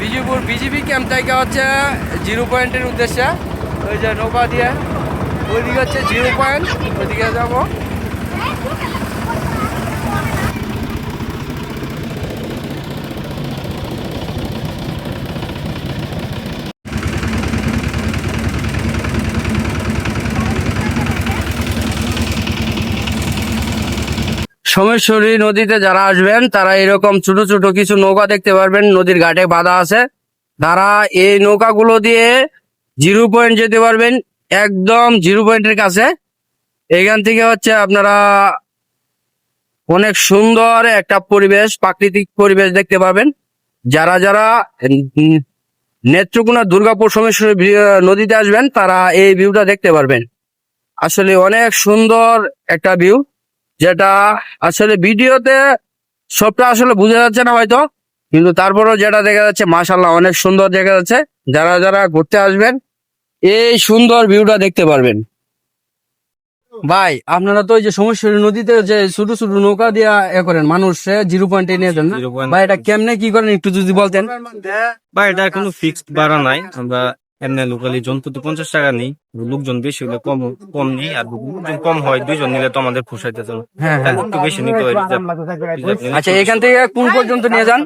Bijoypur BGB camp থেকে হচ্ছে 0 পয়েন্টের উদ্দেশ্যে ওই যে নৌকা দিয়ে ওইদিকে হচ্ছে 0 পয়েন্ট, ওইদিকে যাবো। সোমেশ্বরী নদীতে যারা আসবেন তারা এরকম ছোট ছোট কিছু নৌকা দেখতে পারবেন, নদীর ঘাটে বাঁধা আছে। তারা এই নৌকাগুলো দিয়ে 0 পয়েন্ট যেতে পারবেন, একদম 0 পয়েন্টের কাছে। এখান থেকে হচ্ছে আপনারা অনেক সুন্দর একটা পরিবেশ, প্রাকৃতিক পরিবেশ দেখতে পাবেন। যারা যারা নেত্রকোনা দুর্গাপুর সোমেশ্বরী নদীতে আসবেন তারা এই ভিউটা দেখতে পারবেন। আসলে অনেক সুন্দর একটা ভিউ, যেটা আসলে ভিডিওতে সবটা আসলে বোঝা যাচ্ছে না হয়তো, কিন্তু তারপরেও যেটা দেখা যাচ্ছে মাশাআল্লাহ অনেক সুন্দর দেখা যাচ্ছে। যারা যারা ঘুরতে আসবেন এই সুন্দর ভিউটা দেখতে পারবেন। ভাই আপনারা তো ওই যে সোমেশ্বরী নদীতে যে ছোট ছোট নৌকা দিয়া করেন, মানুষ 0 পয়েন্টে নিয়ে যান না ভাই, এটা কেমনে কি করেন একটু যদি বলতেন। ভাই এটা কোনো ফিক্সড ভাড়া নাই, আমরা এমনি লোকালি জন্তু 50 টাকা নেই। লোকজন বেশি হলে কম কম নেই, আর লোকজন কম হয় 2 জন নিলে তো আমাদের পোষাইতে চলে। হ্যাঁ, একটু বেশি নিতে হয়। আচ্ছা এখান থেকে কোন পর্যন্ত নিয়ে যান?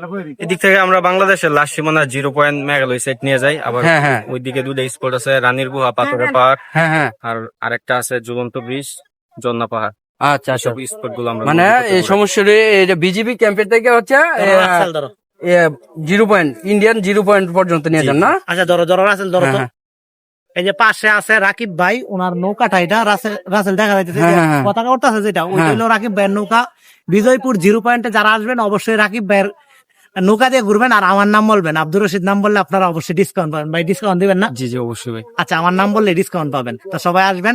এদিক থেকে আমরা বাংলাদেশের লাস্ট সীমানা 0 পয়েন্ট মেঘালয় সাইড নিয়ে যাই। আবার হ্যাঁ হ্ঁ ওইদিকে 2টা স্পট আছে, রানীর গুহা, পাথরের পাহাড়, হ্যাঁ হ্যাঁ আর আরেকটা আছে ঝুলন্ত ব্রিজ, জন্না পাহাড়। আচ্ছা আচ্ছা, সব স্পট গুলো আমরা মানে এই সমস্যার এই যে বিজিবি ক্যাম্পের থেকে হচ্ছে 0 পয়েন্ট, ইন্ডিয়ান 0 পয়েন্ট পর্যন্ত নিয়ে যান না? আচ্ছা ধরো ধরো রাসেল ধরো তো। হ্যাঁ, এই যে পাশে আছে রাকিব ভাই, ওনার নৌকাটা এটা রাসেল রাসেল দেখা যাইতেছে, হ্যাঁ, হ্যাঁ, হ্যাঁ। কথা করতেছে যেটা ওইটা হলো রাকিব ভাইয়ের নৌকা। বিজয়পুর 0 পয়েন্টে যারা আসবেন অবশ্যই রাকিব ভাইয়ের নৌকা দিয়ে ঘুরবেন, আর আমার নাম বলবেন, আব্দুর রশিদ নাম বললে আপনারা অবশ্যই ডিসকাউন্ট পাবেন। ভাই ডিসকাউন্ট দিবেন না? জি জি অবশ্যই ভাই। আচ্ছা আমার নাম বললে ডিসকাউন্ট পাবেন, তো সবাই আসবেন।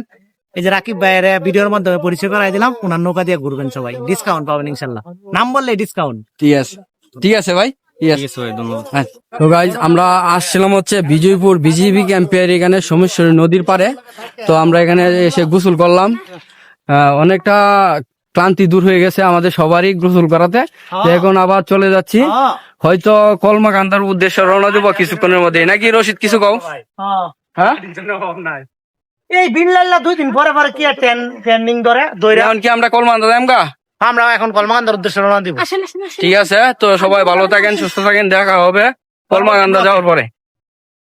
এই যে রাকিব ভাইয়ের ভিডিওর মাধ্যমে পরিচয় করাই দিলাম, ওনার নৌকা দিয়ে ঘুরবেন, সবাই ডিসকাউন্ট পাবেন ইনশাল্লাহ, নাম বললে ডিসকাউন্ট। ঠিক আছে, ঠিক আছে ভাই, ঠিক আছে। ঠিক আছে ভাই, ধন্যবাদ। তো গাইজ আমরা আসছিলাম হচ্ছে বিজয়পুর বিজিবি ক্যাম্পের এখানে সোমেশ্বরী নদীর পারে। তো আমরা এখানে এসে গোসল করলাম, অনেকটা ক্লান্তি দূর হয়ে গেছে আমাদের সবারই গোসল করাতে। তো এখন আবার চলে যাচ্ছি, হয়তো কলমাকান্দার উদ্দেশ্যে রওনা দেবো কিছুক্ষণের মধ্যে, নাকি রশিদ কিছু কও? হ্যাঁ এই বিল্লাল্লাহ 2 দিন পরে পরে কি ট্রেন্ডিং ধরে দইরা, এখন কি আমরা কলমাকান্দা যাম গা? আমরা এখন কলমাকান্দার উদ্দেশ্যে রওনা দিব। ঠিক আছে, তো সবাই ভালো থাকেন, সুস্থ থাকেন, দেখা হবে কলমাকান্দা যাওয়ার পরে।